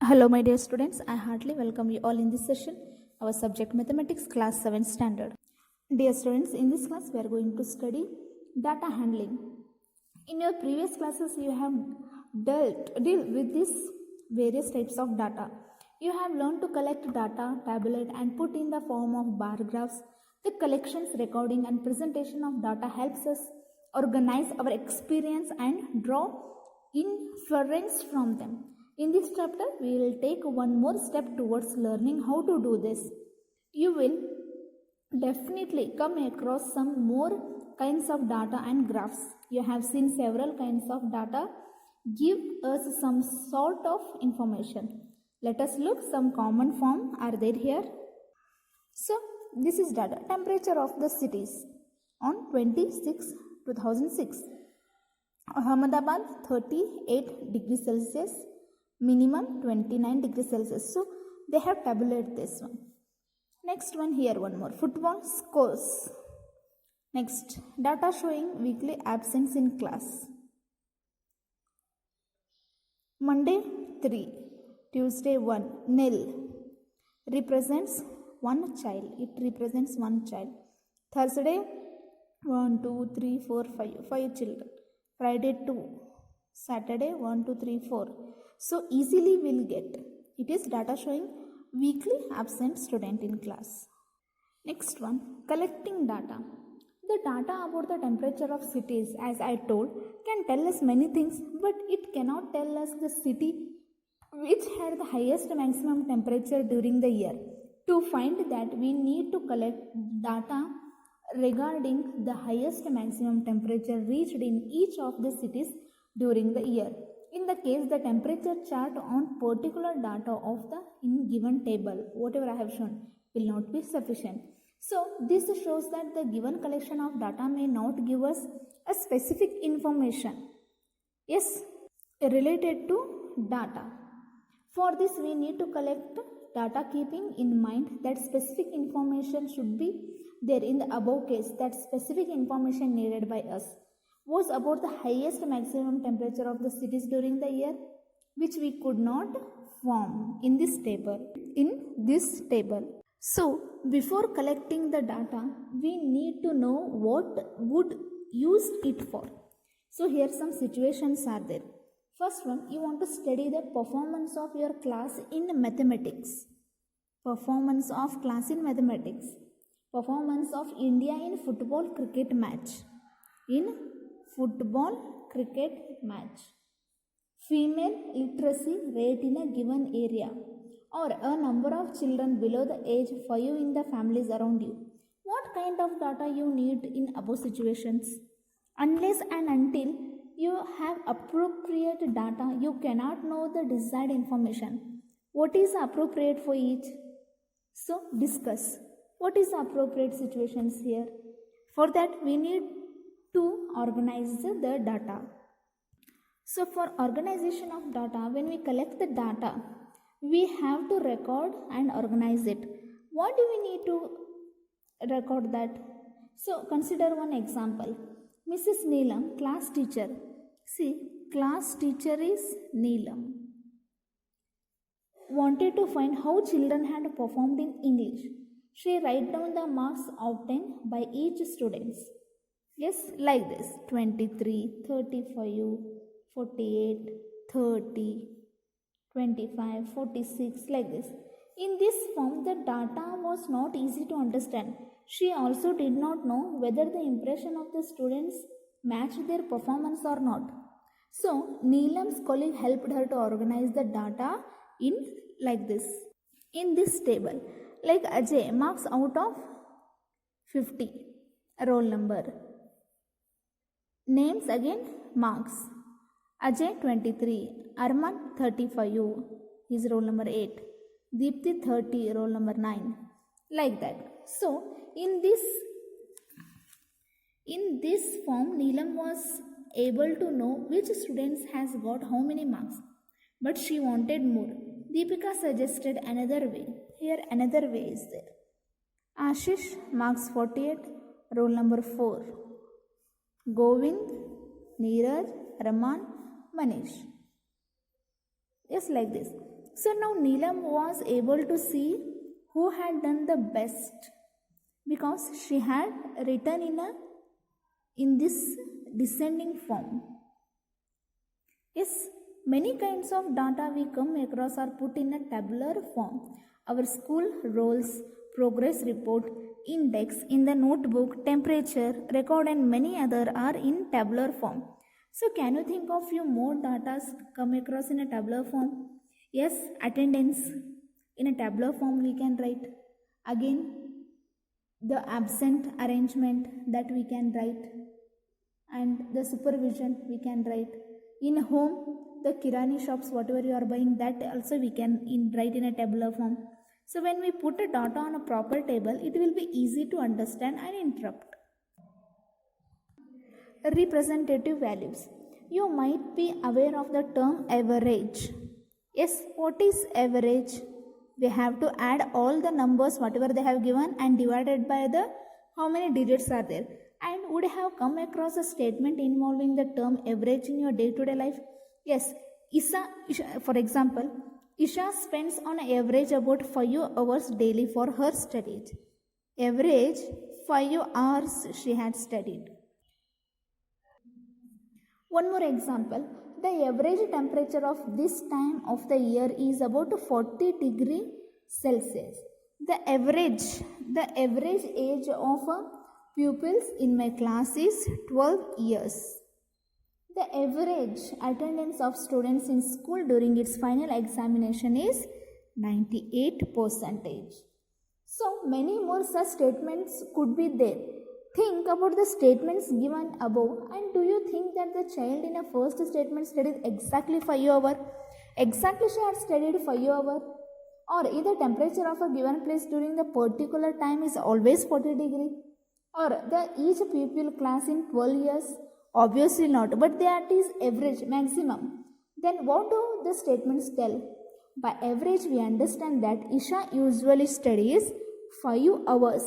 Hello, my dear students. I heartily welcome you all in this session, our subject Mathematics, Class 7 Standard. Dear students, in this class, we are going to study data handling. In your previous classes, you have dealt with these various types of data. You have learned to collect data, tabulate, and put in the form of bar graphs. The collections, recording, and presentation of data helps us organize our experience and draw inference from them. In this chapter, we will take one more step towards learning how to do this. You will definitely come across some more kinds of data and graphs. You have seen several kinds of data give us some sort of information. Let us look some common form are there here. So this is data. Temperature of the cities on 26/2006. Ahmedabad 38 degrees Celsius, minimum 29 degrees Celsius. So they have tabulated this one. Next one here, one more. Football scores. Next, data showing weekly absence in class. Monday 3, Tuesday 1, nil. Represents one child. It represents one child. Thursday 1, 2, 3, 4, 5 children. Friday 2, Saturday 1, 2, 3, 4. So easily we'll get. It is data showing weekly absent student in class. Next one, collecting data. The data about the temperature of cities, as I told, can tell us many things, but it cannot tell us the city which had the highest maximum temperature during the year. To find that, we need to collect data regarding the highest maximum temperature reached in each of the cities during the year. In the case, the temperature chart on particular data of the in given table, whatever I have shown, will not be sufficient. So this shows that the given collection of data may not give us a specific information, yes, related to data. For this, we need to collect data keeping in mind that specific information should be there. In the above case, that specific information needed by us was about the highest maximum temperature of the cities during the year, which we could not form in this table. So before collecting the data, we need to know what would use it for. So here some situations are there. First one, you want to study the performance of your class in mathematics. Performance of class in mathematics. Performance of India in football cricket match. In football cricket match. Female literacy rate in a given area, or a number of children below the age 5 in the families around you. What kind of data you need in above situations? Unless and until you have appropriate data, you cannot know the desired information. What is appropriate for each? So discuss. What is the appropriate situations here? For that, we need to organize the data. So for organization of data, when we collect the data, we have to record and organize it. What do we need to record that? So consider one example. Mrs. Neelam, class teacher. See, class teacher is Neelam. Wanted to find how children had performed in English. She write down the marks obtained by each student. Yes, like this, 23, 35, 48, 30, 25, 46, like this. In this form, the data was not easy to understand. She also did not know whether the impression of the students matched their performance or not. So, Neelam's colleague helped her to organize the data in like this. In this table, like Ajay, marks out of 50, roll number. Names again, marks. Ajay 23, Arman 35, his roll number 8, Deepthi 30, roll number 9, like that. So in this form, Neelam was able to know which students has got how many marks, but she wanted more. Deepika suggested another way. Here another way is there. Ashish marks 48, roll number 4. Govind, Neeraj, Raman, Manish. Just like this. So now Neelam was able to see who had done the best because she had written in this descending form. Yes, many kinds of data we come across are put in a tabular form. Our school rolls, progress report, index in the notebook, temperature, record and many other are in tabular form. So can you think of few more data come across in a tabular form? Yes, attendance in a tabular form we can write. Again, the absent arrangement that we can write, and the supervision we can write. In home, the kirani shops, whatever you are buying, that also we can write in a tabular form. So when we put a data on a proper table, it will be easy to understand and interrupt. Representative values. You might be aware of the term average. Yes, what is average? We have to add all the numbers whatever they have given and divided by the how many digits are there. And would you have come across a statement involving the term average in your day-to-day life? Yes, Isha, for example, Isha spends on average about 5 hours daily for her studies. Average 5 hours she had studied. One more example, the average temperature of this time of the year is about 40 degrees Celsius. The average age of pupils in my class is 12 years. The average attendance of students in school during its final examination is 98%. So many more such statements could be there. Think about the statements given above, and do you think that the child in a first statement studied exactly 5 hours? Exactly she had studied 5 hours? Or either temperature of a given place during the particular time is always 40 degrees? Or the each pupil class in 12 years? Obviously not, but that is average, maximum. Then what do the statements tell? By average we understand that Isha usually studies 5 hours.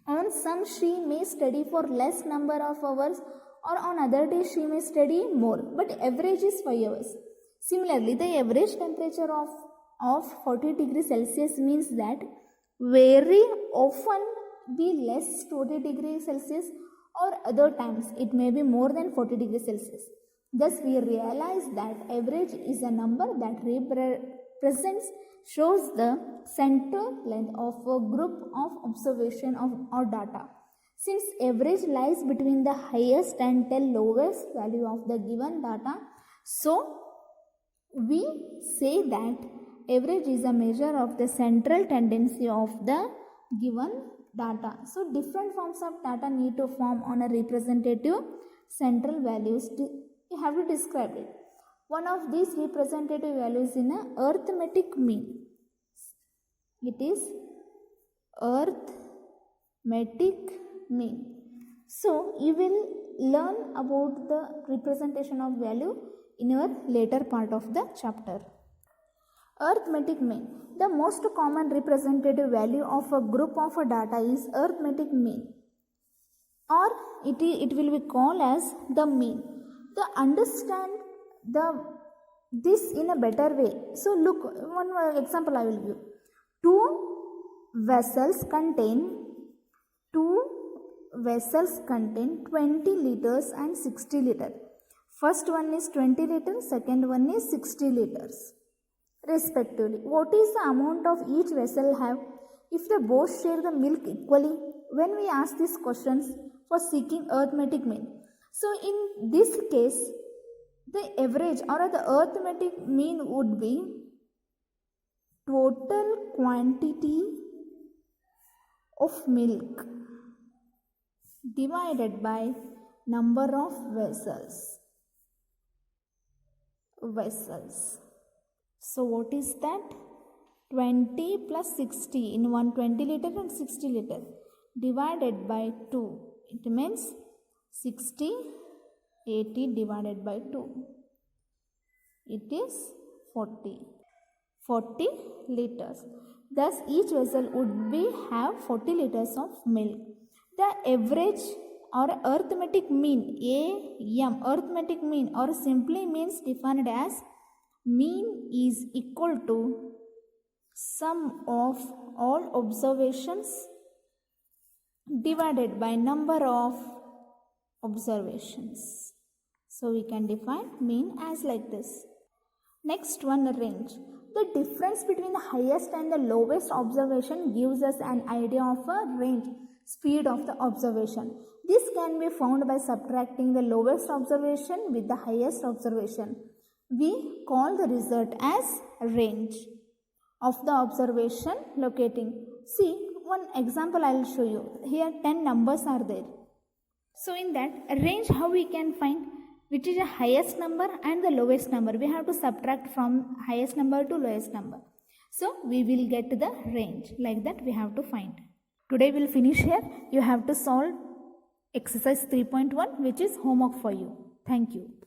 On some she may study for less number of hours, or on other days she may study more, but average is 5 hours. Similarly, the average temperature of 40 degrees Celsius means that very often be less 40 degrees Celsius, or other times it may be more than 40 degrees Celsius. Thus we realize that average is a number that shows the center length of a group of observation or data. Since average lies between the highest and the lowest value of the given data, so we say that average is a measure of the central tendency of the given data. So different forms of data need to form on a representative central values. You have to describe it. One of these representative values in a arithmetic mean. It is arithmetic mean. So you will learn about the representation of value in your later part of the chapter. Arithmetic mean. The most common representative value of a group of a data is arithmetic mean, or it will be called as the mean. To understand this in a better way, so look, one more example I will give. Two vessels contain 20 liters and 60 liters. First one is 20 liters, second one is 60 liters respectively. What is the amount of each vessel have if they both share the milk equally? When we ask these questions for seeking arithmetic mean, so in this case the average or the arithmetic mean would be total quantity of milk divided by number of vessels. So what is that? 20 plus 60 in 120 liter and 60 liter divided by 2. It means 60, 80 divided by 2. It is 40 liters. Thus each vessel would have 40 liters of milk. The average or arithmetic mean, AM, arithmetic mean, or simply means defined as mean is equal to sum of all observations divided by number of observations. So we can define mean as like this. Next one, range. The difference between the highest and the lowest observation gives us an idea of a range, speed of the observation. This can be found by subtracting the lowest observation with the highest observation. We call the result as range of the observation locating. See, one example I will show you. Here 10 numbers are there. So in that range, how we can find which is the highest number and the lowest number? We have to subtract from highest number to lowest number. So we will get the range. Like that we have to find. Today we will finish here. You have to solve exercise 3.1, which is homework for you. Thank you.